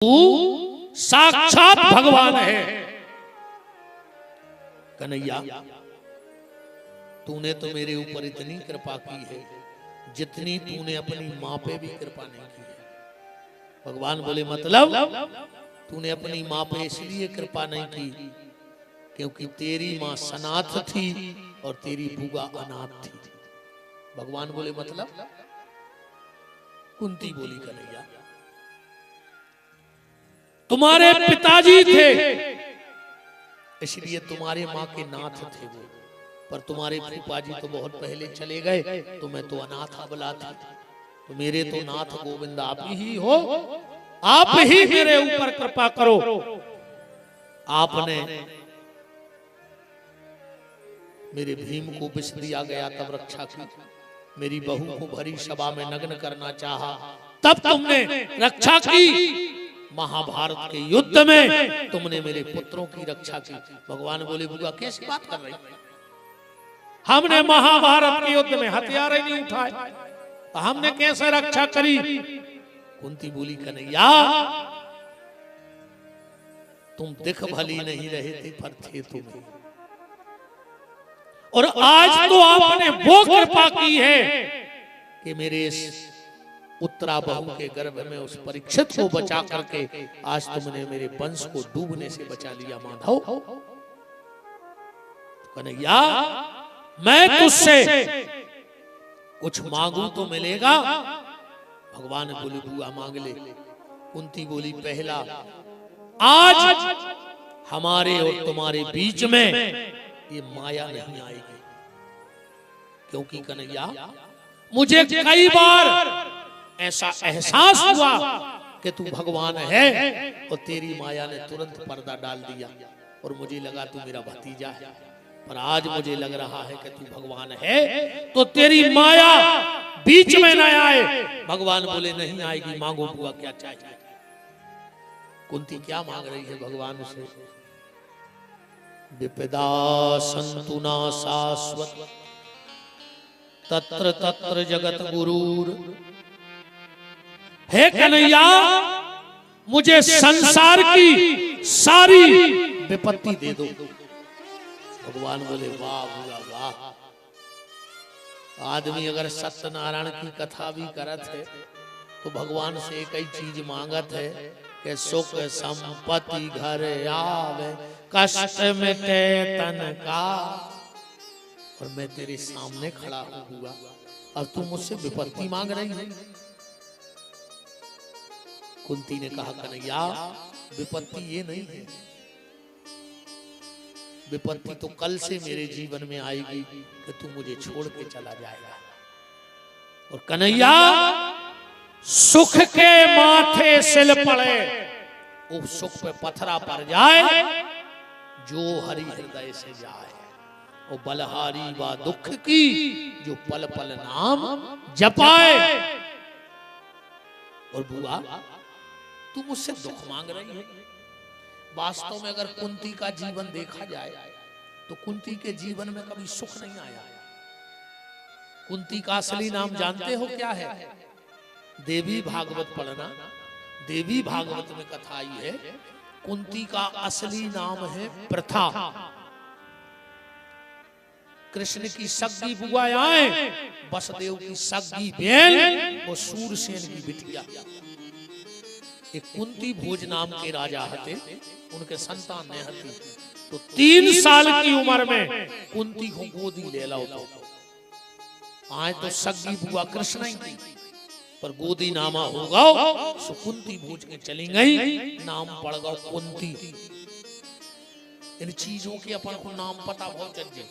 तू साक्षात भगवान है। कन्हैया, तूने तो मेरे ऊपर इतनी कृपा की है जितनी तूने अपनी माँ पे भी कृपा नहीं की है। भगवान बोले मतलब तूने अपनी माँ पे इसलिए कृपा नहीं की क्योंकि तेरी माँ सनाथ थी और तेरी बुआ अनाथ थी। भगवान बोले मतलब? कुंती बोली कन्हैया, तुम्हारे पिताजी थे इसलिए तुम्हारे माँ के नाथ थे वो, पर तुम्हारे फूफाजी तो बहुत पहले चले गए, तो मैं तो अनाथ अबला थी। तो मेरे तो नाथ गोविंद आप ही हो, आप ही मेरे ऊपर कृपा करो। आपने मेरे भीम को विष दिया गया तब रक्षा की, मेरी बहू को भरी सभा में नग्न करना चाहा तब तुमने रक्षा की, महाभारत के युद्ध में तुमने मेरे पुत्रों की रक्षा की। भगवान बोले बुआ कैसी बात कर रही? हमने महाभारत के युद्ध में हथियार ही नहीं उठाए तो हमने कैसे रक्षा करी? कुंती बोली कन्हैया, तुम दिख भली नहीं रहे थे पर थे तुम, और आज तो आपने वो कृपा की है कि मेरे उत्तरा बहू के गर्भ में उस परीक्षित को बचा करके आज तुमने मेरे वंश को डूबने से बचा लिया। माधव, कन्हैया मैं तुझसे कुछ मांगू तो मिलेगा? भगवान बोले बुआ मांग ले। कुंती बोली पहला, आज हमारे और तुम्हारे बीच में ये माया नहीं आएगी, क्योंकि कन्हैया मुझे कई बार ऐसा एहसास हुआ कि तू भगवान है और तेरी माया ने तुरंत पर्दा डाल दिया और मुझे लगा तू मेरा भतीजा है, पर आज मुझे लग रहा है कि तू भगवान है तो तेरी माया बीच में न आए। भगवान बोले नहीं आएगी, मांगो बुआ क्या चाहिए। कुंती क्या मांग रही है भगवान से? विपदा संतु ना शाश्वत तत्र तत्र जगत गुरूर। हे कन्हैया, मुझे संसार की सारी विपत्ति दे दो। भगवान बोले वाह बुआ वाह, आदमी अगर सत्यनारायण की कथा भी करत है तो भगवान से एक ही चीज मांगत है कि सुख संपत्ति घर आवे, कष्ट मिटे तन का। और मैं तेरे सामने खड़ा हुआ और तू मुझसे विपत्ति मांग रही है। कुंती ने कहा कन्हैया विपत्ति ये नहीं है, विपत्ति तो कल से मेरे जीवन में आएगी कि तू मुझे छोड़ के चला जाएगा। और कन्हैया सुख के माथे सिल पड़े, उस सुख पे पथरा पड़ जाए जो हरि हृदय से जाए, और बलहारी व दुख की जो पल पल नाम जपाए। और बुआ तू मुझसे दुख मांग रही है। वास्तव में अगर कुंती का जीवन देखा जाए तो कुंती के जीवन में कभी सुख नहीं आया। कुंती का असली नाम जानते हो क्या है? देवी भागवत पढ़ना, देवी भागवत में कथा आई है कुंती का असली नाम है प्रथा। कृष्ण की सगी बुआ आए, वसुदेव की सगी बहन वो सूरसेन की बिटिया। एक कुंती भोज नाम के राजा हते, उनके संतान ने हती, तो 3 साल की उम्र में कुंती को गोदी ले लो। तो आए तो सगी बुआ कृष्ण ही थी, पर गोदी नामा होगा सो कुंती भोज के चली गई, नाम पड़ गया कुंती। इन चीजों के अपन को नाम पता बहुत जल्दी।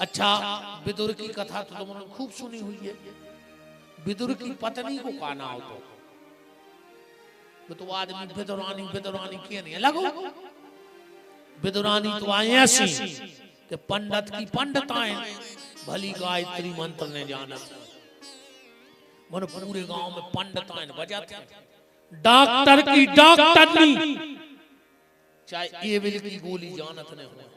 अच्छा, विदुर की कथा तो तुमने खूब सुनी हुई है। विदुर की पत्नी को का नाम हो तो आदमी विदुरानी विदुरानी के नहीं लगो। विदुरानी तो आई ऐसी कि पंडित की पंडिताएं भली गायत्री मंत्र ने जानत, मन पूरे गांव में पंडिताएं बजाते, डॉक्टर की डॉक्टरनी चाहे एविल की गोली जानत ने हो,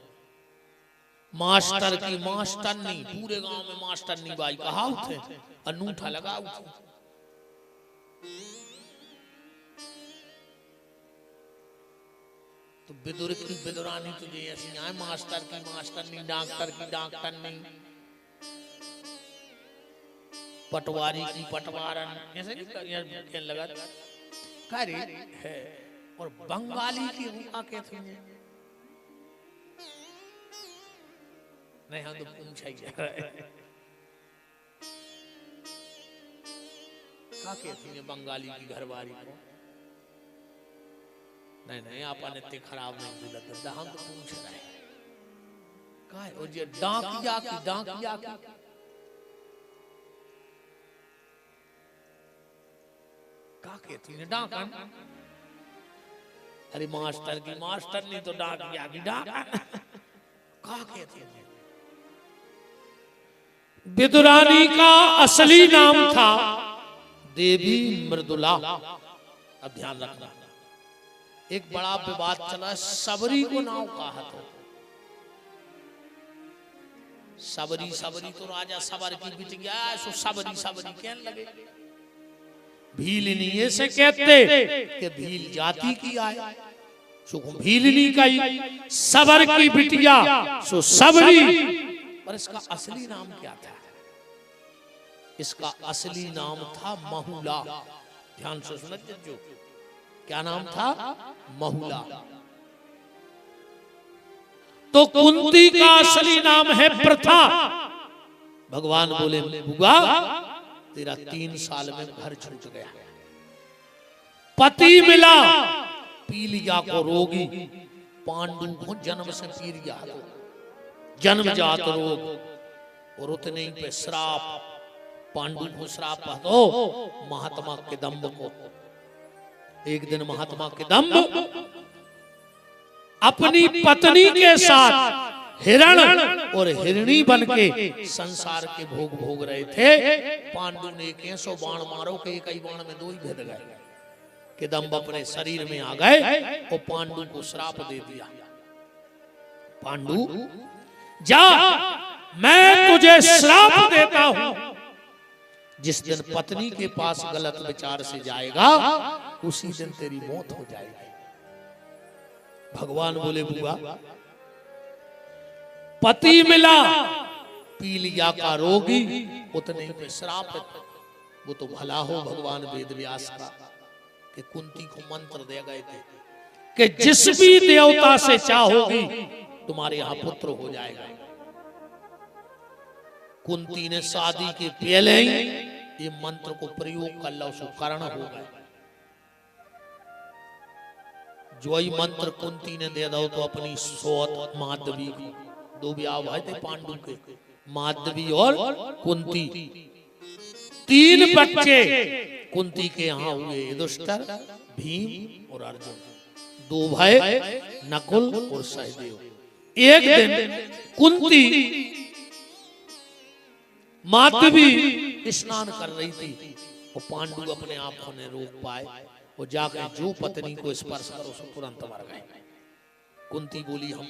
मास्टर की मास्टरनी, पूरे गांव में मास्टरनी बाई कहा उठे, अनूठा लगा उठे। तो विदुर की विदुरानी तुझे ऐसी आए, मास्टर की मास्टरनी, डॉक्टर की डॉक्टरनी, पटवारी की पटवारन, ऐसे नहीं कहने लगा करे है। और बंगाली की हुआ कहते हैं नहीं, हम तो पूछा ही जा रहा है क्या कहती है बंगाली की घरवारी को। नहीं आपा इतने खराब नहीं बोला, हम तो पूछ रहे हैं का है। और ये डाकिया की क्या कहती है डाकन। अरे मास्टर की मास्टर नहीं तो डाकिया की डाकन क्या कहती है। विदुरानी का असली नाम था देवी मृदुला। अब ध्यान रखना, एक बड़ा विवाद चला, सबरी को नाम कहा था। सबरी तो राजा सबर की बिटिया, सो सबरी कहने लगे। भीलनी से कहते कि भील जाति की आए, सो भीलनी का ही सबर की बिटिया, सो सबरी। पर इसका असली नाम क्या था? इसका असली नाम था महुला। ध्यान से सुनिए, जो क्या नाम था? महुला। तो कुंती का असली नाम है प्रथा। भगवान बोले बुआ तेरा 3 साल में घर छूट गया, पति मिला पीलिया को रोगी, पांडु को जन्म से पीलिया जन्मजात रोग, और उतने ही पे श्राप, पांडु को श्राप दो महात्मा किदंब को। एक दिन महात्मा किदंब अपनी पत्नी के साथ हिरण और हिरणी बन के संसार के भोग भोग रहे थे। पांडु ने 100 बाण मारो के एक ही बाण में 2 ही भेद गए। किदंब अपने शरीर में आ गए और पांडु को श्राप दे दिया। पांडु जा, मैं तुझे श्राप देता हूं, जिस दिन पत्नी के पास गलत विचार से जाएगा उसी दिन तेरी मौत हो जाएगी। भगवान बोले बुआ पति मिला पीलिया का रोगी, उतने में श्राप, वो तो भला हो भगवान वेद व्यास का कि कुंती को मंत्र दे गए थे कि जिस भी देवता से चाहोगी तुम्हारे यहां पुत्र हो जाएगा। कुंती ने शादी के पहले ही ये मंत्र को प्रयोग कर लो, सो कारण हो गए। जो ही मंत्र कुंती ने दे दो तो अपनी सौत माधवी को, 2 ब्याह भाई थे पांडु के, माधवी और कुंती, 3 बच्चे कुंती के यहाँ हुए, युधिष्ठिर, भीम और अर्जुन, 2 भाई नकुल और सहदेव। एक दिन कुंती माधवी स्नान कर रही थी और पांडु अपने आप को ने रोक पाए और जाकर जो पत्नी को स्पर्श करो सो तुरंत मर गए। कुंती बोली हम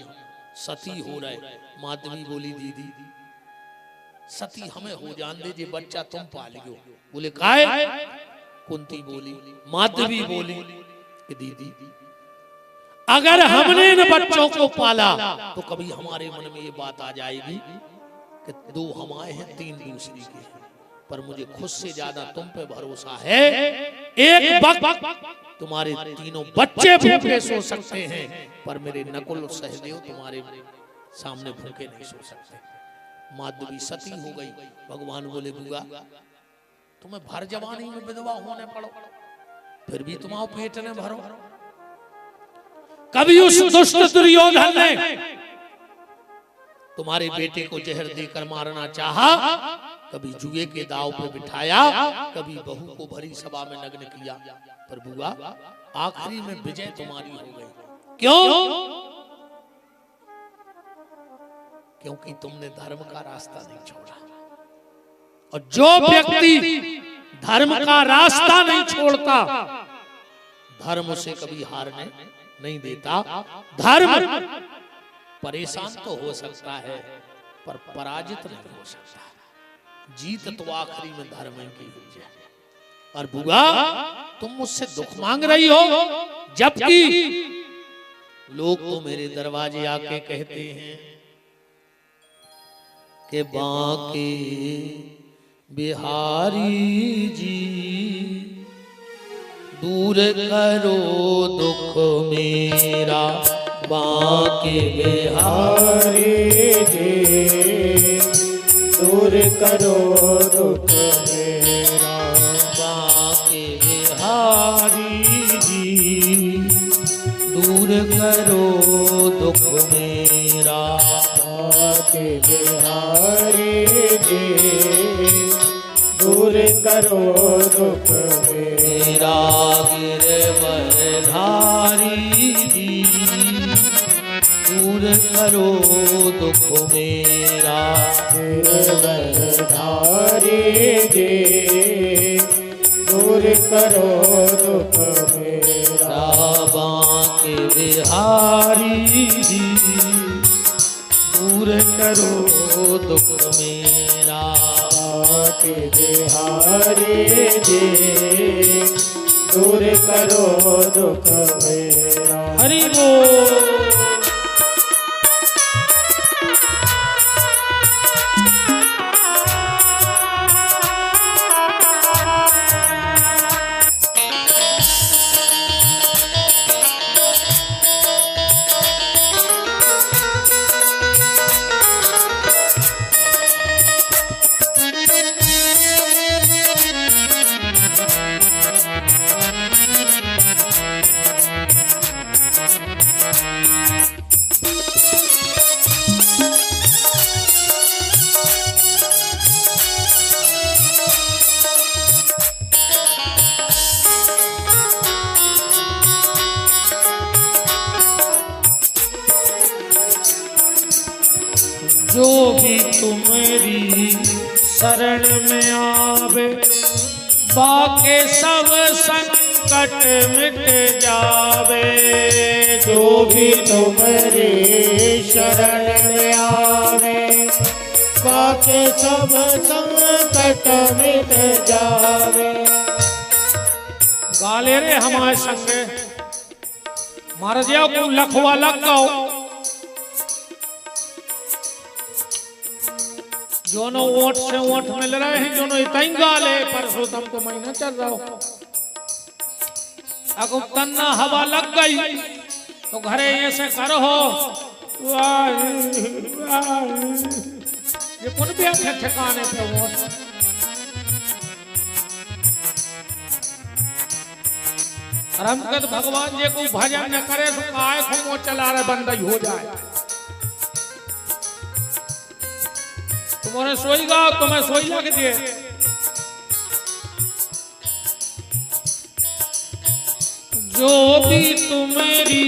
सती हो रहे, माधवी बोली दीदी सती हमें हो जान दे, जे बच्चा तुम पालियो। बोले काय? कुंती बोली, माधवी बोली कि दीदी अगर हमने इन बच्चों को पाला तो कभी हमारे मन में ये बात आ जाएगी कि 2 हमारे हैं 3 दूसरी के हैं, पर मुझे खुद से ज्यादा तुम पे भरोसा है। एक वक्त तुम्हारे 3 बच्चे भूखे सो सकते हैं, पर मेरे नकुल और सहदेव तुम्हारे सामने भूखे नहीं सो सकते। माधवी सती हो गई। भगवान बोले बुआ तुम्हें भर जवानी में विधवा होने पड़ो, फिर भी तुम्हारा पेट ने भरो। कभी उस दुष्ट दुर्योधन ने तुम्हारे बेटे को जहर देकर मारना चाहा, कभी जुए के दाव पे बिठाया, कभी बहू को भरी सभा में नग्न किया, पर बुआ आखिरी में विजय तुम्हारी हो गई। क्यों? क्योंकि तुमने धर्म का रास्ता नहीं छोड़ा, और जो व्यक्ति धर्म का रास्ता नहीं छोड़ता धर्म उसे कभी हारने नहीं देता। धर्म परेशान तो हो सकता है पर पराजित नहीं हो सकता। जीत तो आखिरी में धर्म की हुई है। और बुआ तुम मुझसे दुख मांग रही हो, जबकि लोग तो मेरे दरवाजे आके कहते हैं कि बांके बिहारी जी दूर करो दुख मेरा, बांके बिहारी जी दूर करो दुख मेरा, बांके बिहारी जी दूर करो दुख मेरा, बांके बिहारी जी दूर करो दुख मेरा, गिरवरधारी जी दूर करो दुख मेरा, गिरवरधारी जी दूर करो दुख मेरा, बांके बिहारी जी दूर करो दुख मेरा, बांके बिहारी जी दूर करो दुख मेरा। हरि बोल। जो भी तुम्हारी शरण में आवे, बाके सब संकट मिट जावे, जो भी तुम्हारी शरण में आवे, बाके सब संकट मिट जावे। गाले रे हमारे संगे महाराज को लखवा लग गो, दोनों ओट से ओट मिल रहे हैं, दोनों इतना गाल है। परसोत्तम को महीना चल रहा हो, अगर तन्ना हवा लग गई तो घरे ऐसे करो हो, ये कौन भी अच्छे ठिकाने पे वोट। हम कहते भगवान जी को भजन न करे तो काय को मोह चला रहे बंदा हो जाए। तुम्हारे सोईगा तो मैं सोई लग दिए, जो भी तुम्हारी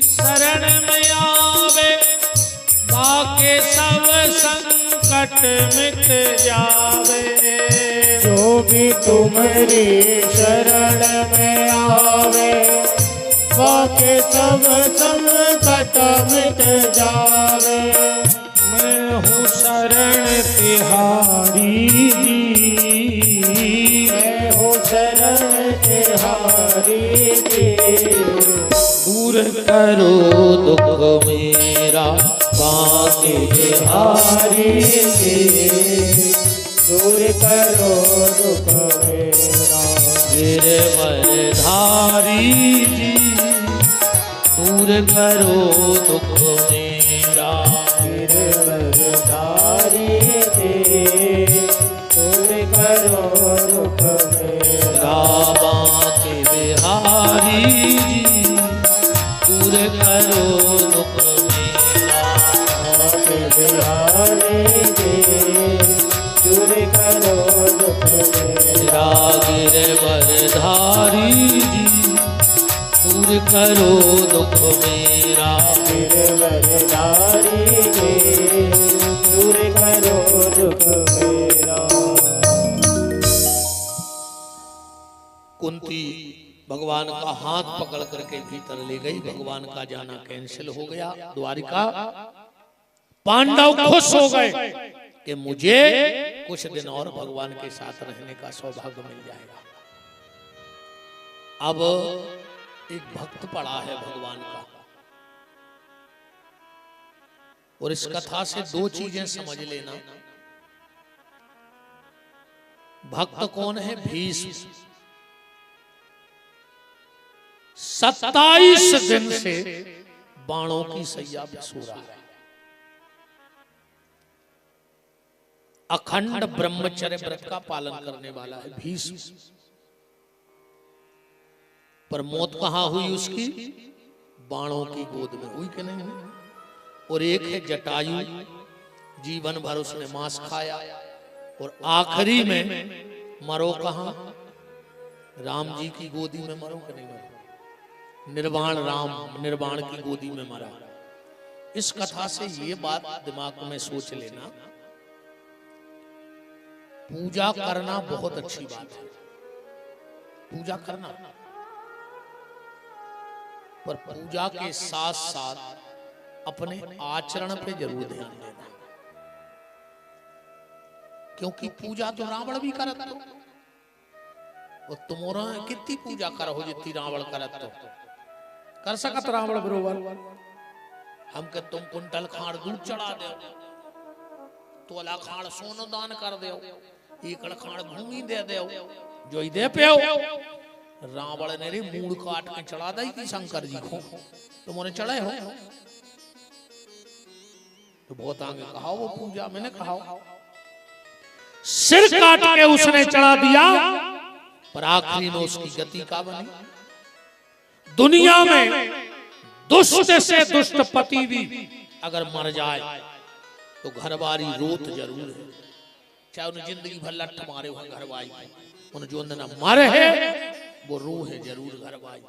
शरण में आवे, बाके सब संकट मिट जावे, जो भी तुम्हारी शरण में आवे, बाके सब संकट मिट जावे। मैं हूँ शरण तिहारी जी, मैं हूँ शरण तिहारी जी, दूर करो दुख मेरा, बांके बिहारी जी दूर करो दुख मेरा, गिरवरधारी जी दूर करो दुख मेरा, गिरवरधारी जी दूर करो दुख मेरा, बांके बिहारी जी दूर करो दुख मेरा, बांके बिहारी जी दूर करो दुख मेरा, गिरवरधारी जी दूर करो दुख मेरा, गिरवरधारी जी दूर करो दुख मेरा। कुंती भगवान का हाथ पकड़ करके भीतर ले गई। भगवान का जाना कैंसिल हो गया द्वारिका। पांडव खुश हो गए कि मुझे कुछ दिन और भगवान के साथ रहने का सौभाग्य मिल जाएगा। अब एक भक्त पड़ा है भगवान का, और इस कथा से दो चीजें समझ लेना। भक्त कौन है? भीष्म। 27 दिन से बाणों की सैया पे सो रहा है। अखंड ब्रह्मचर्य व्रत का पालन करने वाला है भीष्म। पर मौत कहां हुई उसकी? बाणों की गोद में हुई कि नहीं? और एक है जटायु, जीवन भर उसने मांस खाया और आखिरी में मरो कहां? राम जी की गोदी में मरो कि नहीं मरो? निर्वाण राम निर्वाण की गोदी में मरा। इस कथा से ये बात दिमाग में सोच लेना, पूजा करना बहुत अच्छी बात है, पूजा करना, पर पूजा के साथ साथ अपने आचरण पे जरूर ध्यान देना। क्योंकि पूजा तो रावण भी करत तो, और तुम्हारा कितनी पूजा करो जितनी रावण करत तो कर सकत रावण बरोबर। हम के तुम कुंटल खाड़ दूध चढ़ा दो, तोला खाड़ सोनो दान कर दो, एकड़ खाड़ भूमि दे दो, जो ही दे पे रावण ने रे मूड काट के चढ़ा दी कि शंकर जी को तुमने चढ़े हो तो बहुत आगे कहा वो पूजा। मैंने कहा सिर काट के उसने चढ़ा दिया, पर आखिरी में उसकी गति का बनी। दुनिया में दुष्ट से दुष्ट पति भी अगर मर जाए तो घरवारी रोत जरूर है, चाहे उन्हें जिंदगी भर लठ मारे हो घरवाई, उन्हें जो अंदर मरे है वो रो है जरूर घरवाई।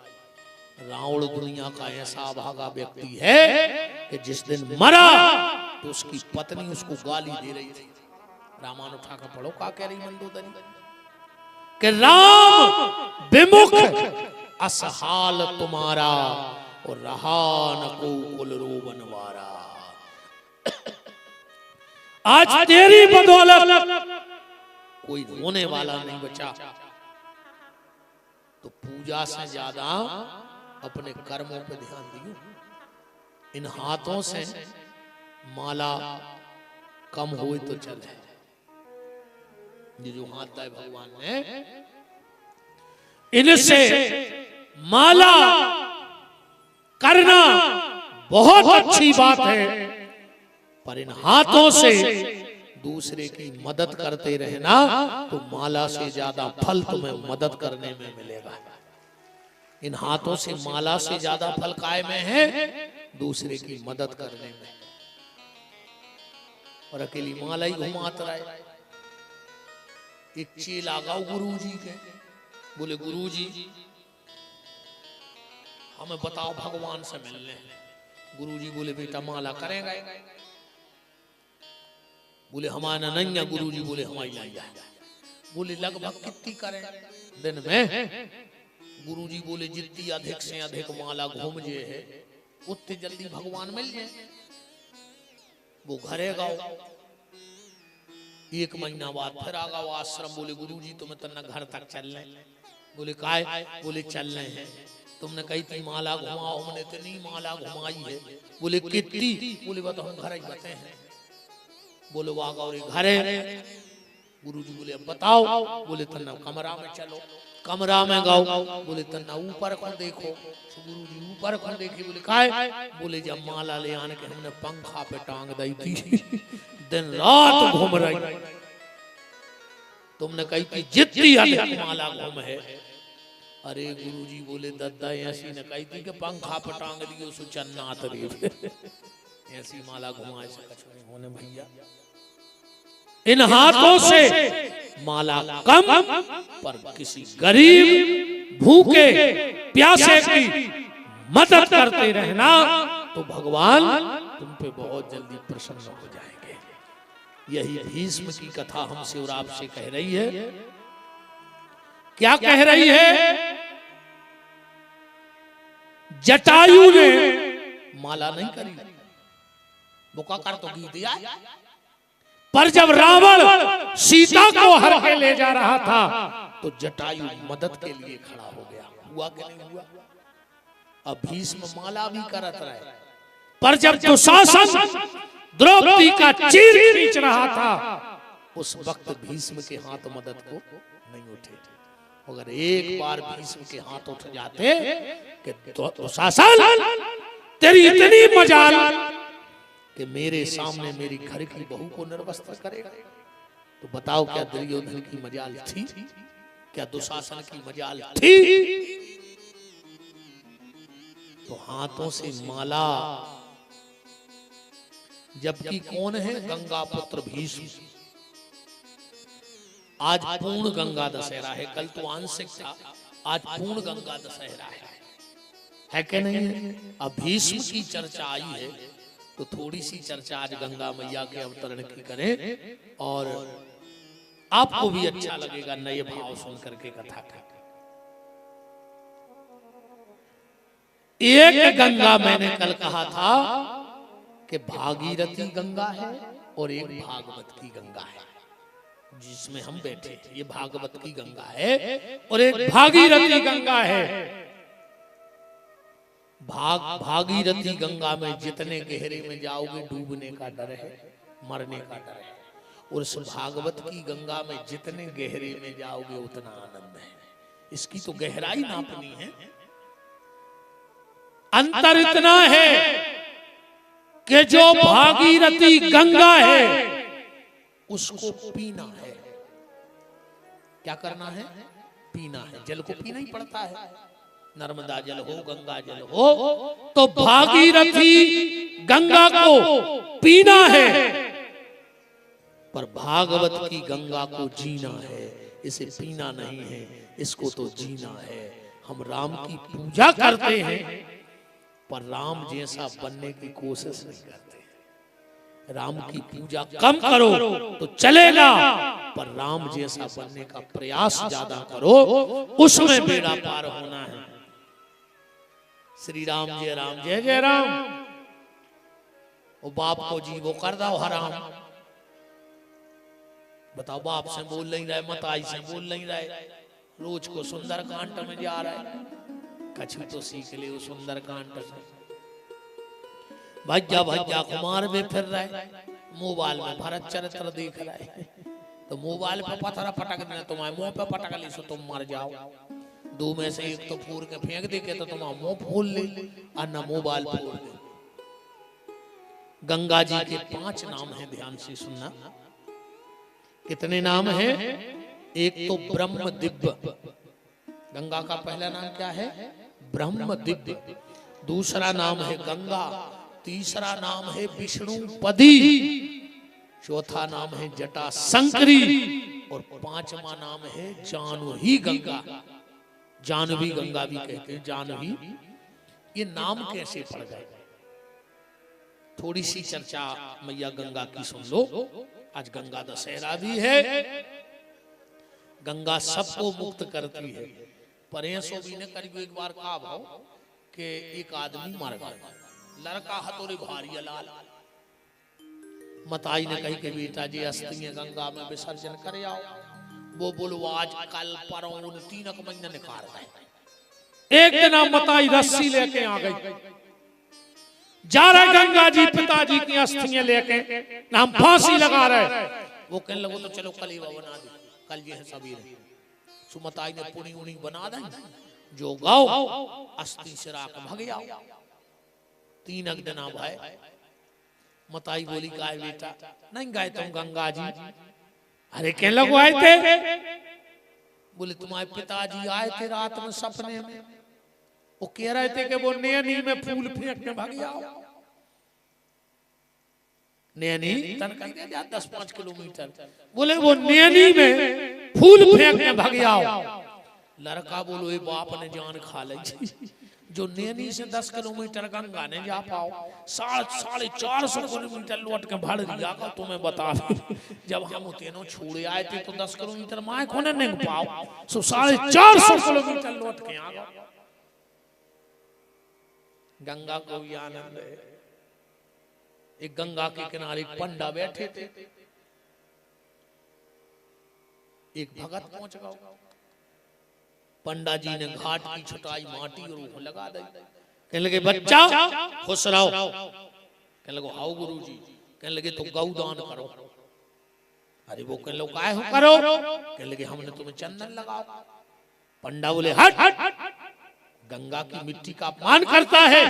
रावण दुनिया का ऐसा भागा व्यक्ति है कि जिस दिन मरा तो उसकी पत्नी उसको गाली दे रही थी। रामायण उठा कर पढ़ो, का कह रही मंदोदरी कि राम विमुख असहाल तुम्हारा और रहा न को कुल रोबनवारा। आज तेरी बदौलत कोई रोने वाला नहीं बचा। तो पूजा से ज्यादा अपने कर्मों पे ध्यान दियो। इन हाथों से माला कम हो तो चले, ये जो हाथ है भगवान ने, इनसे माला करना बहुत अच्छी बात है, पर इन हाथों से दूसरे की मदद करते रहना तो माला से ज्यादा फल तुम्हें मदद करने में मिलेगा। इन हाथों से माला से ज्यादा फल काय में है? दूसरे की मदद करने में। और अकेली माला ही घुमाता रहे। एक चेला गाओ गुरुजी के, बोले गुरुजी हमें बताओ भगवान से मिलने। गुरुजी बोले बेटा माला करेगा? बोले हमारा नहीं है। गुरुजी बोले हमारी नहीं है। बोले लगभग कितनी करें दिन में? गुरुजी बोले जितनी अधिक से अधिक माला घूम जे है उतने जल्दी भगवान मिल जाए। वो घरे गाओ, 1 महीना बाद फिर आ गाओ आश्रम। बोले गुरुजी तुम्हें तो न घर तक चलने। बोले काय? बोले चलने हैं। तुमने कही थी माला घुमाओ, हमने तो नहीं माला घुमाई है। बोले कितनी? बोले बता हम घर ही बते हैं। बोले वाह गौरी घरे। गुरुजी बोले अब बताओ। बोले तन्ना कमरा में चलो। कमरा में गाओ। बोले तन्ना ऊपर को देखो। गुरुजी ऊपर को देखे। बोले काय? बोले जब माला ले आने के हमने पंखा पे टांग दी थी, दिन रात घूम रही। तुमने कही थी जितनी अधिक माला घूम है। अरे गुरुजी बोले दद्दा ऐसी ने कही थी कि पंखा पे टांग दियो सो चन्नात रे। ऐसी माला घुमाए से कुछ नहीं होने भैया। इन हाथों से माला कम, पर किसी गरीब भूखे प्यासे की मदद करते रहना तो भगवान तुम पे बहुत जल्दी प्रसन्न हो जाएंगे। यही भीष्म की कथा हमसे और आपसे कह रही है। क्या कह रही है? जटायु ने माला नहीं करी, बुका कर तो गी दिया, पर जब रावण सीता को हर के ले जा रहा था तो जटायु मदद के लिए खड़ा हो गया। हुआ कि नहीं हुआ? अब भीष्म माला भी करत रहे, पर जब दुशासन द्रौपदी का चीर खींच रहा था, उस वक्त भीष्म के हाथ मदद को नहीं उठे। अगर एक बार भीष्म के हाथ उठ जाते कि दुशासन तेरी इतनी मजाल कि मेरे सामने मेरी घर की बहू को निर्वस्त्र करेगा, तो बताओ क्या दुर्योधन की मजाल थी? क्या दुशासन की मजाल थी? तो हाथों से माला, जबकि कौन है? गंगा पुत्र भीष्म। आज पूर्ण गंगा दशहरा है, कल तो आंशिक था, आज पूर्ण गंगा दशहरा है कि नहीं है? अब भीष्म की चर्चा आई है तो थोड़ी सी चर्चा आज गंगा मैया के अवतरण की करें, और आपको भी अच्छा लगेगा नए भाव सुन करके कथा का। एक गंगा मैंने कल कहा था कि भागीरथी गंगा है और एक भागवत की गंगा है, जिसमें हम बैठे हैं। ये भागवत की गंगा है और एक भागीरथी गंगा है। भागीरथी गंगा में जितने गहरे में जाओगे डूबने का डर है, मरने का डर है, और उस भागवत की गंगा में जितने गहरे में जाओगे उतना आनंद है। इसकी तो गहराई नापनी है। अंतर इतना है कि जो भागीरथी गंगा है उसको पीना है। क्या करना है? पीना है। जल को पीना ही पड़ता है, नर्मदा जल हो, गंगा जल हो, तो भागीरथी गंगा को पीना है, पर भागवत की गंगा को जीना है। इसे पीना नहीं है, इसको तो जीना है। हम राम की पूजा करते हैं पर राम जैसा बनने की कोशिश नहीं करते। राम की पूजा कम करो तो चलेगा, पर राम जैसा बनने का प्रयास ज्यादा करो, उसमें बेड़ा पार होना है। श्री राम जय जय राम। वो बाप को जी वो कर दो हराम। बताओ, बाप से बोल नहीं रहे, मताई से बोल नहीं रहे, रोज को सुंदर कांड में जा रहा है। कछु तो सीख ले वो सुंदर कांड से। भज्जा कुमार में फिर रहे, मोबाइल में भरत चरित्र देख रहे, तो मोबाइल पे पत्थर पटक देना, तुम्हारे मुंह पे पटक ली सो तुम मर जाओ। दो में से एक तो फोड़ के फेंक दे के तो तुम्हारा मुंह फोड़ ले, और न मोबाइल फोड़ ले। गंगा जी के 5 नाम हैं, ध्यान से सुनना। कितने नाम हैं? एक तो ब्रह्म दिव्य, गंगा का पहला नाम क्या है? ब्रह्म दिव्य। दूसरा नाम है गंगा, तीसरा नाम है विष्णुपदी, चौथा नाम है जटा संकरी, और 5वां नाम है जानवी गंगा। जानवी गंगा भी कहते हैं, जानवी। ये नाम कैसे पड़ गए? थोड़ी सी चर्चा मैया गंगा की सुन लो। आज गंगा दशहरा भी है। गंगा सबको मुक्त करती है। परेशो भी ने करीब एक बार कहा भाव कि एक आदमी मर गया, लड़का हथौड़े भारी लाल। मताई ने कही कि बेटा जी अस्थियां गंगा में विसर्जन कर आओ। वो बोलो आज कल परसों 3 महीने निकाल गए। एक दिन मताई रस्सी लेके आ गई, जा रहे गंगा जी पिताजी की अस्थियां लेके, हम फांसी लगा रहे। वो कहने लगो तो चलो कलीवा बना दे, कल ये है सबीर। सुमताई ने पुणी उनी बना दी, जो गाओ अस्थि सिराक भग आओ। 3 दिन भाई। मताई बोली गाय बेटा नहीं गए तुम गंगा जी? अरे कहने लगो आए थे। बोले तुम्हारे पिताजी आए थे रात में सपने में, वो कह रहे थे कि वो नैनी में फूल फेंकने भाग आओ। नैनी तनका 10-5 किलोमीटर। बोले वो नैनी में फूल फेंकने भाग आओ। लड़का बोलो ये बाप ने जान खा ली, जो नैनी से 10 किलोमीटर गंगा ने जा पाओ, 450 किलोमीटर लौट के भर दिया का। तुम्हें बता जब हम तीनों छोड़े आए थे तो 10 किलोमीटर माए खोने नहीं पाओ, सो 450 किलोमीटर लौट के आ गए। गंगा को भी आनंद है। एक गंगा के किनारे एक पंडा बैठे थे, एक भगत पहुंच गया। पंडा जी ने घाट की छटाई माटी और वो लगा दी। कहने लगे बच्चा खुश रहो। कहने लगे हाउ गुरु जी। कहने लगे तो गौदान करो। अरे वो कहने लगे काहे हो करो? कहने लगे हमने तुम्हें चंदन लगाओ। पंडा बोले हट, गंगा की मिट्टी का अपमान करता है।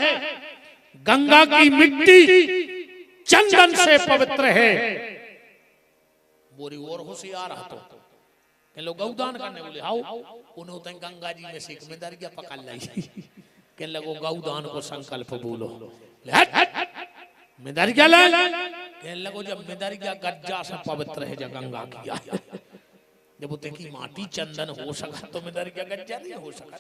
गंगा की मिट्टी चंदन से पवित्र है। बोरी और होशियार हाथों कहने लोग गौदान करने बोले आओ। उन्होंने तो गंगा जी में से एक मेदरिया पकड़ लाई। कहने लगो गौदान को संकल्प बोलो। मेदरिया ला। कहने लगो जब मेदरिया गज्जा से पवित्र है जब गंगा किया, जब वो की माटी चंदन हो सका तो मेदरिया गज्जा नहीं हो सका।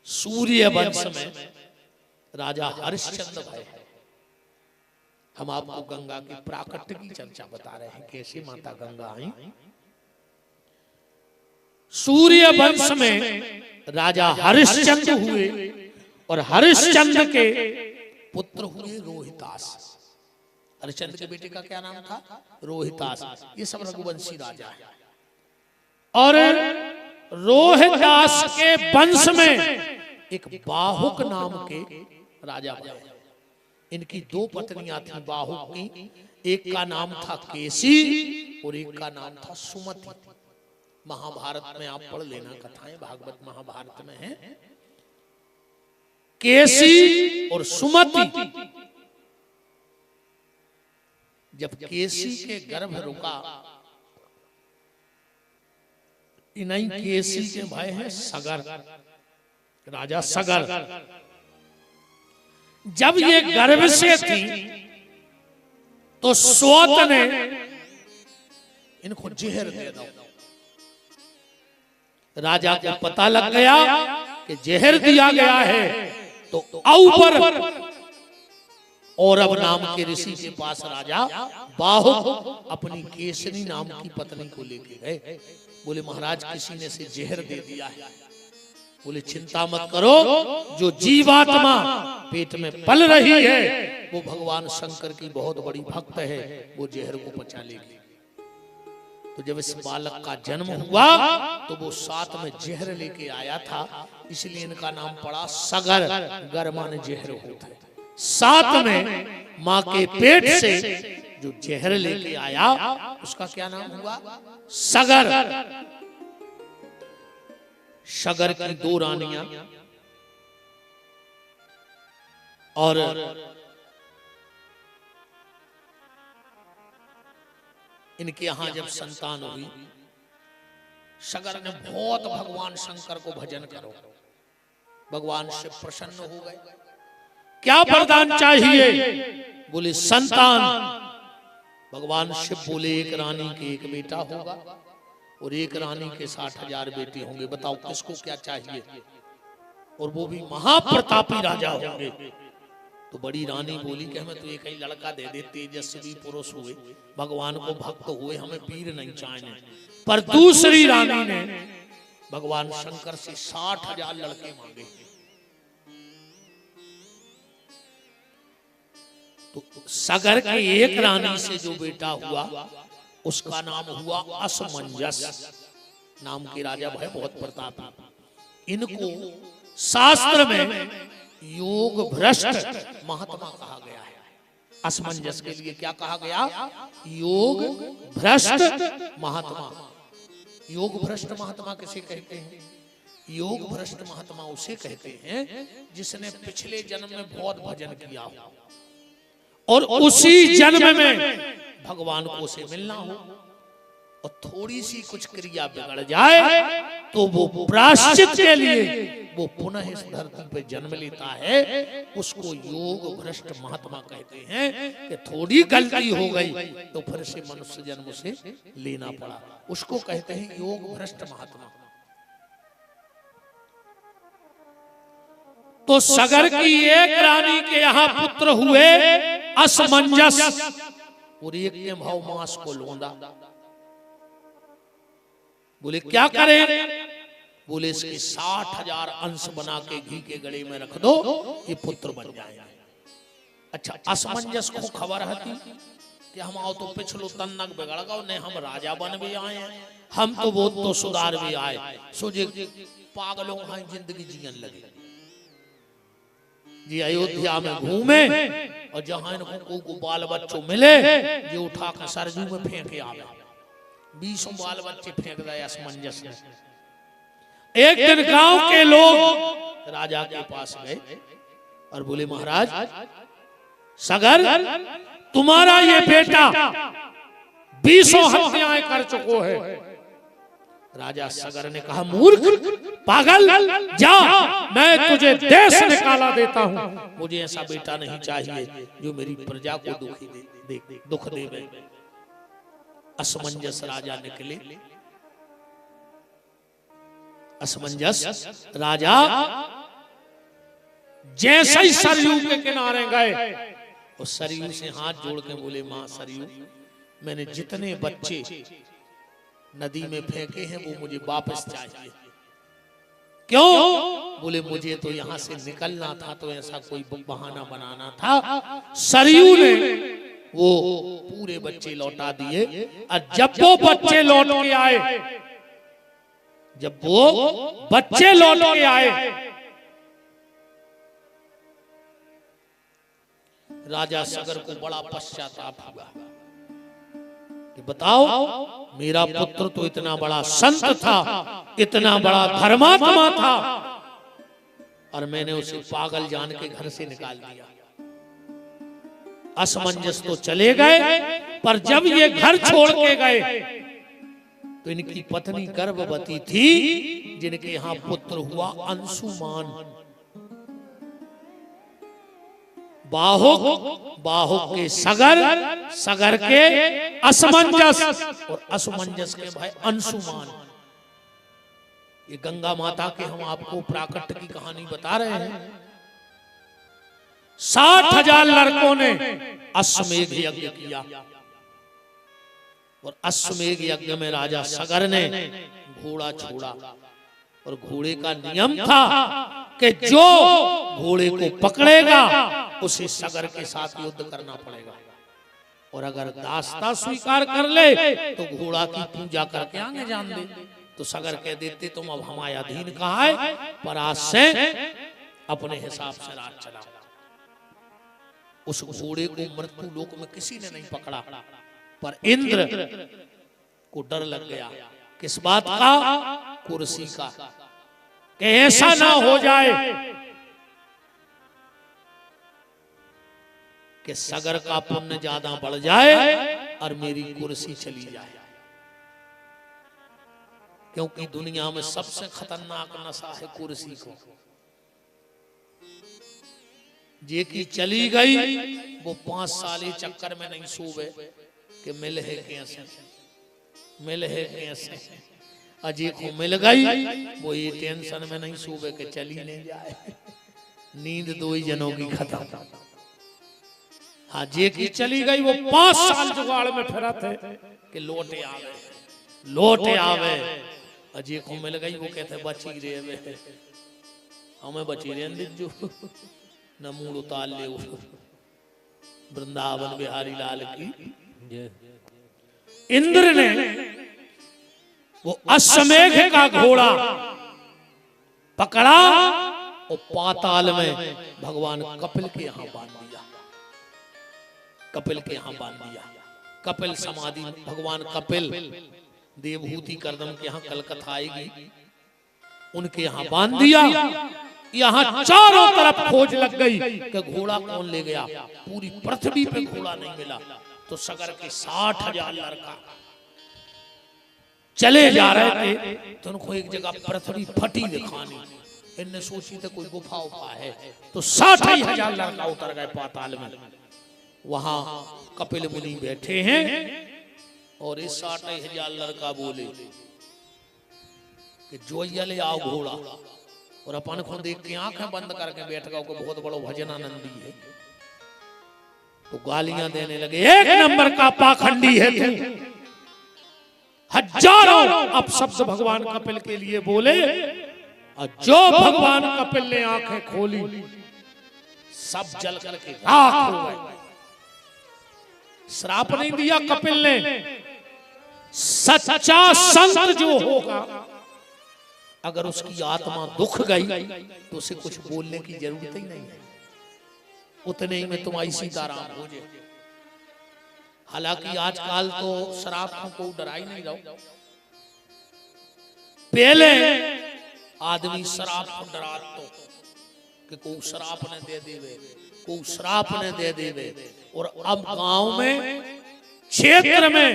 सूर्य वंश में राजा हरिश्चंद्र भय। हम आपको गंगा की प्राकट्य की चर्चा बता रहे हैं, कैसे माता गंगा आई। सूर्य वंश में राजा हरिश्चंद्र हुए और हरिश्चंद्र के पुत्र हुए रोहितास। हरिश्चंद्र के बेटे का क्या नाम था? रोहितास। ये सब रघुवंशी राजा है। और रोहितास के वंश में एक बाहुक नाम के राजा बने। इनकी दो पत्नियां थी बाहुक की। एक का नाम था केसी और एक का नाम था सुमति। महाभारत में आप पढ़ लेना, कथाएं भागवत महाभारत में है। केसी और सुमति। जब केसी के गर्भ रुका, इन्हीं केसी के भाई हैं सगर, राजा सगर। जब ये गर्भ से थी तो स्वत ने इनको जहर दे दो। राजा को पता लग गया कि जहर दिया गया है, तो औपर औरव नाम के ऋषि के पास राजा बाहुक अपनी केसरी नाम की पत्नी को लेके गए। बोले महाराज किसी ने से जहर दे दिया है। बोले चिंता मत करो, जो जीवात्मा पेट में पल रही है वो भगवान शंकर की बहुत बड़ी भक्त है, वो जहर को पचा लेगी। तो जब इस बालक का जन्म हुआ तो वो साथ में जहर लेके आया था, इसलिए इनका नाम पड़ा सगर। गर माने जहर होता है। साथ में माँ के पेट से जो जहर लेके आया उसका क्या नाम हुआ? सगर। सगर की दो रानियां और इनके यहां जब संतान हुई, सगर ने बहुत भगवान शंकर को भजन करो, भगवान से प्रसन्न हो गए। क्या वरदान चाहिए? बोले संतान। भगवान शिव बोले एक रानी के एक बेटा होगा और एक रानी के 60,000 बेटे होंगे। बताओ किसको क्या चाहिए? और वो भी महाप्रतापी राजा होंगे। तो बड़ी रानी बोली कि हमें तो एक ही लड़का दे दे, तेजस्वी पुरुष हुए, भगवान को भक्त हुए, हमें वीर नहीं चाहिए। पर दूसरी रानी ने भगवान शंकर से 60,000 लड़के मांगे। तो सगर की एक रानी से जो बेटा हुआ उसका नाम हुआ असमंजस। नाम के राजा भाई बहुत प्रतापी। इनको शास्त्र में योग भ्रष्ट महात्मा कहा गया है। असमंजस के लिए क्या कहा गया? योग भ्रष्ट महात्मा। योग भ्रष्ट महात्मा किसे कहते हैं? योग भ्रष्ट महात्मा उसे कहते हैं जिसने पिछले जन्म में बहुत भजन किया हो और उसी जन्म में भगवान को से मिलना हो और थोड़ी सी कुछ क्रिया बिगड़ जाए तो वो प्रायश्चित के लिए वो पुनः इस धरती पे जन्म लेता है। उसको योग भ्रष्ट महात्मा कहते हैं कि थोड़ी गलती हो गई तो फिर से मनुष्य जन्म से लेना पड़ा, उसको कहते हैं योग भ्रष्ट महात्मा। तो सगर की एक रानी के यहाँ पुत्र हुए असमंजस और एक के भाव मांस को लोंदा। बोले क्या करें? बोले इसके 60,000 अंश बना के घी के गड़े में रख दो, ये पुत्र बन जाएगा। अच्छा, असमंजस को खबर हती कि हम आओ तो पिछलो तन्नक बिगड़ गो, नहीं हम राजा बन भी आए हैं, हम तो बहुत तो सुधार भी आए, सोचे पागलों हाँ जिंदगी जीवन लगे। जी अयोध्या में घूमे और जहां इनको को बाल बच्चों मिले जो उठा कर सरजू में फेंके आवे। 20 बाल बच्चे फेंक दिए असमंजस में। एक दिन गांव के लोग राजा के पास गए और बोले महाराज सगर तुम्हारा ये बेटा 20 हत्याएं कर चुको है। राजा सगर ने कहा मूर्ख पागल जा, मैं तुझे देश निकाला देता हूं। मुझे ऐसा बेटा नहीं चाहिए जो मेरी प्रजा को दुख देवे। असमंजस राजा निकले। असमंजस राजा जैसे ही सरयू के किनारे गए और सरयू से हाथ जोड़ के बोले मां सरयू मैंने जितने बच्चे नदी में फेंके हैं वो मुझे वापस चाहिए। क्यों? बोले मुझे तो यहां से निकलना था तो ऐसा कोई बहाना बनाना था। सरयू ने वो पूरे बच्चे लौटा दिए और जब वो बच्चे लौट के आए, जब वो बच्चे लौट के आए राजा सगर को बड़ा पश्चाताप हुआ कि बताओ मेरा पुत्र तो इतना बड़ा संत था, इतना बड़ा धर्मात्मा था और मैंने उसे पागल जान के घर से निकाल दिया। असमंजस तो चले गए पर जब ये घर छोड़ के गए तो इनकी पत्नी गर्भवती थी जिनके यहां पुत्र हुआ अंशुमान। बाहुक के सगर, सगर के असमंजस और असमंजस के भाई अंशुमान। ये गंगा माता के हम आपको प्राकट्य की कहानी बता रहे हैं। 60,000 लड़कों ने अश्वमेध यज्ञ किया और अश्वमेध यज्ञ में राजा सगर ने घोड़ा छोड़ा और घोड़े का नियम था कि जो घोड़े को पकड़ेगा उसे सगर के साथ युद्ध करना पड़ेगा और अगर दासता स्वीकार कर ले तो घोड़ा की पूजा करके आगे जान दे। तो सगर कह देते तुम अब हमारे अधीन कहा है पर आज से अपने हिसाब से राज चलाओ। उस घोड़े को मृत्यु लोक में किसी ने नहीं पकड़ा पर इंद्र को डर लग गया। किस बात का? कुर्सी का, कि ऐसा ना हो जाए कि सगर का पुण्य ज्यादा बढ़ जाए और मेरी कुर्सी चली जाए। क्योंकि दुनिया में सबसे खतरनाक नशा है कुर्सी को। जे की चली गई वो 5 साल चक्कर में नहीं सोवे कि मिल है कैसे, मिल है कैसे। अजय को मिल गई वो ये टेंशन में नहीं सोवे कि चली नहीं जाए। नींद 2 ही जनों की खत्म। हाँ जे की चली गई वो 5 साल जुगाड़ में फिरा थे कि लौटे आवे, लौटे आवे। अजय को मिल गई वो कहते बची रहे हमें बची रहे जो न मूड उतार ले। वृंदावन बिहारी लाल की। इंद्र ने वो अश्वमेध का घोड़ा पकड़ा और पाताल में भगवान कपिल के यहां बांध दिया। कपिल के यहां बांध दिया। कपिल समाधि भगवान कपिल देवभूति करदम के यहां कलकत्ता आएगी उनके यहां बांध दिया। यहाँ चारों तरफ खोज लग गई कि घोड़ा कौन ले गया। पूरी पृथ्वी पे घोड़ा नहीं मिला। तो सगर के 60,000 लड़का चले जा रहे थे तो उनको एक जगह पृथ्वी फटी दिखानी। इनने सोची तो कोई गुफा उफा है तो 60,000 लड़का उतर गए पाताल में। वहां कपिल मुनि बैठे हैं और इस 60,000 लड़का बोले कि जो ले आओ घोड़ा। और अपन को देख के आंखें बंद करके बैठ गया। बहुत बड़ा भजन आनंदी है तो गालियां देने लगे। एक नंबर का पाखंडी है तू। हजारों अपशब्द भगवान कपिल के लिए बोले और जो भगवान कपिल ने आंखें खोली सब जल करके राख हो गए। श्राप नहीं दिया कपिल ने। सच्चा संत जो होगा अगर उसकी आत्मा दुख गई तो उसे कुछ बोलने की जरूरत ही नहीं है। उतने ही में तुम्हारी सीताराम हो जाए। हालांकि आजकल तो शराब को डरा ही नहीं रहो। पहले आदमी शराब को डरा तो कि को शराब ने दे देवे, को शराब ने दे देवे। और अब गांव में क्षेत्र में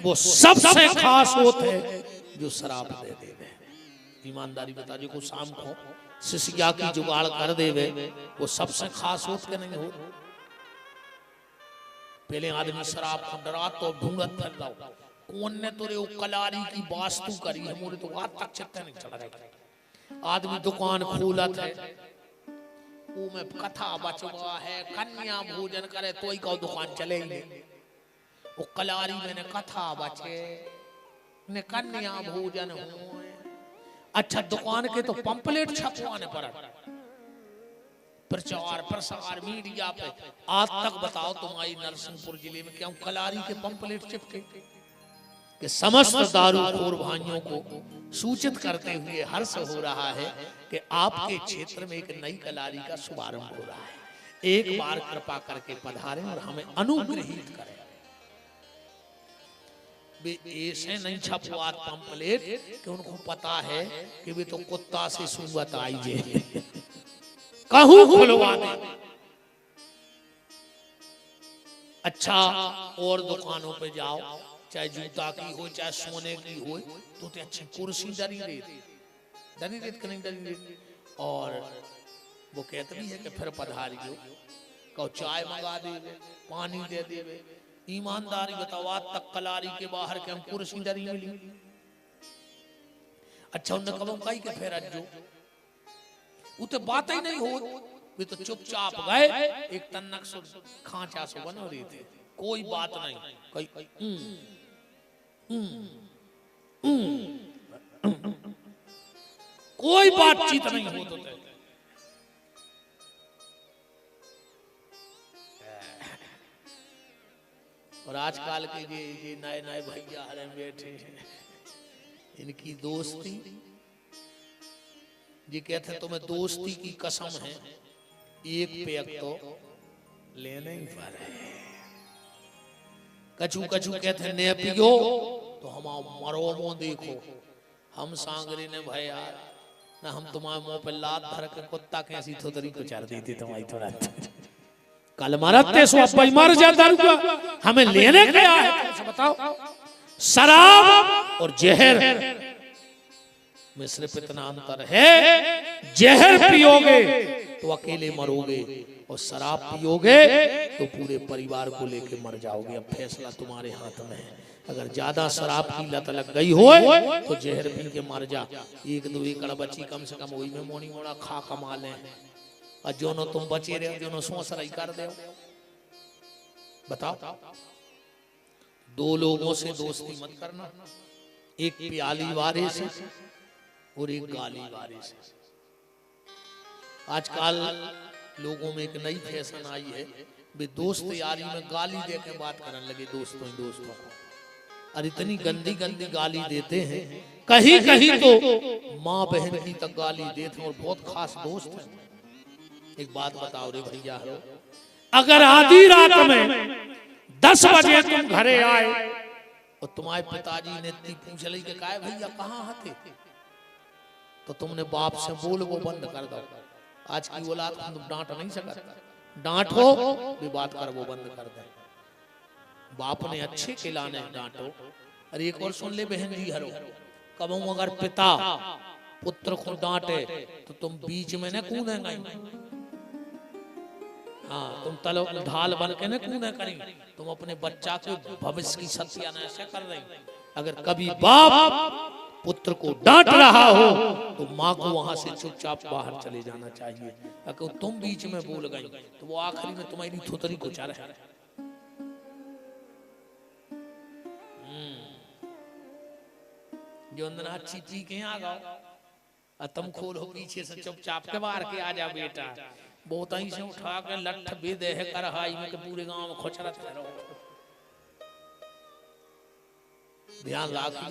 वो सबसे खास होते जो शराब दे देवे। ईमानदारी बता जो को शाम को सिसिया की जुगाड़ कर देवे वो सबसे खास होते नहीं हो। पहले आदमी शराब को डरा तो ढूंढत फिर रहा कौन ने तो रे कलारी की वास्तु करी है, मोरे तो आज तक चित्त नहीं चढ़ रहा। आदमी दुकान खोलत है, वो में कथा बचवा है, कन्या भोजन करे तो ही का दुकान चले ही नहीं। वो कलारी में कथा बचे ने कन्या भोजन हो। अच्छा दुकान के तो पंपलेट छपवाने पड़ा, प्रचार प्रसार मीडिया पे। आज तक बताओ तुम्हारी नरसिंहपुर जिले में क्यों कलारी के पंपलेट चिपके कि समस्त दारूखोर भाइयों को सूचित करते हुए हर्ष हो रहा है कि आपके क्षेत्र में एक नई कलारी का शुभारंभ हो रहा है। एक बार कृपा करके पधारें और हमें अनुग्रहित करें। वे ऐसे नहीं छपवा पंपलेट कि उनको पता है कि वे तो कुत्ता से सुंगत आई जे कहूं खुलवा दे। अच्छा और दुकानों पे जाओ, चाहे जूता की हो चाहे सोने की हो, तो अच्छी कुर्सी डरी रेत नहीं डरी रेत। और वो कहते भी है कि फिर पधारियो, कहो चाय मंगा दे, पानी दे दे। ईमानदारी बताओ आज तक कलारी के बाहर के हम कुर्सी डरी मिली। अच्छा उन्हें कबो कही के फिर अज्जो उते बात ही नहीं हो। वे तो चुपचाप गए, एक तन्नक सो खांचा सो बनो रहे थे, कोई बात नहीं। कोई बातचीत नहीं होती थे। और आजकल के ये नए नए भैया हरे बैठे हैं, इनकी दोस्ती ये कहते तुम्हें दोस्ती की कसम है, एक पेक तो लेने ही पर है। कछु कछु कहते ने पियो तो हम मरो मो देखो। हम सांगरी ने भाई यार ना हम तुम्हारे मुंह पे लात धर के कुत्ता कैसी थोतरी को चार देती तुम्हारी थोड़ा कल मरते सो अब मर जाता हमें लेने क्या है बताओ। शराब और जहर में सिर्फ इतना अंतर है, जहर पियोगे तो अकेले मरोगे और शराब पियोगे तो पूरे परिवार को लेके मर जाओगे। अब फैसला तुम्हारे हाथ में है। अगर ज्यादा शराब की लत लग गई हो तो जहर पी के मर जा। एक दो एकड़ बची कम से कम वही में मोनी मोड़ा खा कमा ले। और जो नो तुम बचे रहे जो नो सोच रही कर दे। बताओ दो लोगों से दोस्ती मत करना, एक प्याली वारे से और एक गाली वारे से। आजकल लोगों में एक नई फैशन आई है, वे दोस्त यारी में गाली दे के बात करने लगे दोस्तों को। और इतनी गंदी गंदी गाली देते हैं, कहीं कहीं तो माँ बहन की तक गाली देते हैं और बहुत खास दोस्त हैं। एक बात बताओ रे भैया, अगर आधी रात में 10 बजे तुम घरे आए और तुम्हारे पिताजी ने पूछ ली कि काय भैया कहाँ थे, तो तुमने बाप से बोल वो बंद कर दो। आज की औलाद को तुम डांट नहीं सकते, डांटो भी बात कर वो बंद कर दे। बाप ने अच्छे खिलाने डांटो। अरे एक और सुन ले बहन जी हरो, कब अगर पिता पुत्र को डांटे तो तुम बीच में न कूदेंगे। हाँ तुम तलो ढाल बन के न कूदे करी, तुम अपने बच्चा के भविष्य की सत्यानाश कर रही। अगर कभी बाप पुत्र को डांट रहा हो तो माँ को वहां से चुपचाप बाहर चले जाना चाहिए। अगर तुम बीच में बोल गई तो वो आखिरी में तुम्हारी थोतरी को चार है। जो अंदर अच्छी पी के आ गो, तुम खोलो पीछे से चुपचाप के बाहर के आ जा बेटा। बहुत ही से उठा के लठ भी दे है कर हाई में के पूरे गांव में खोचरत करो। ध्यान रखो।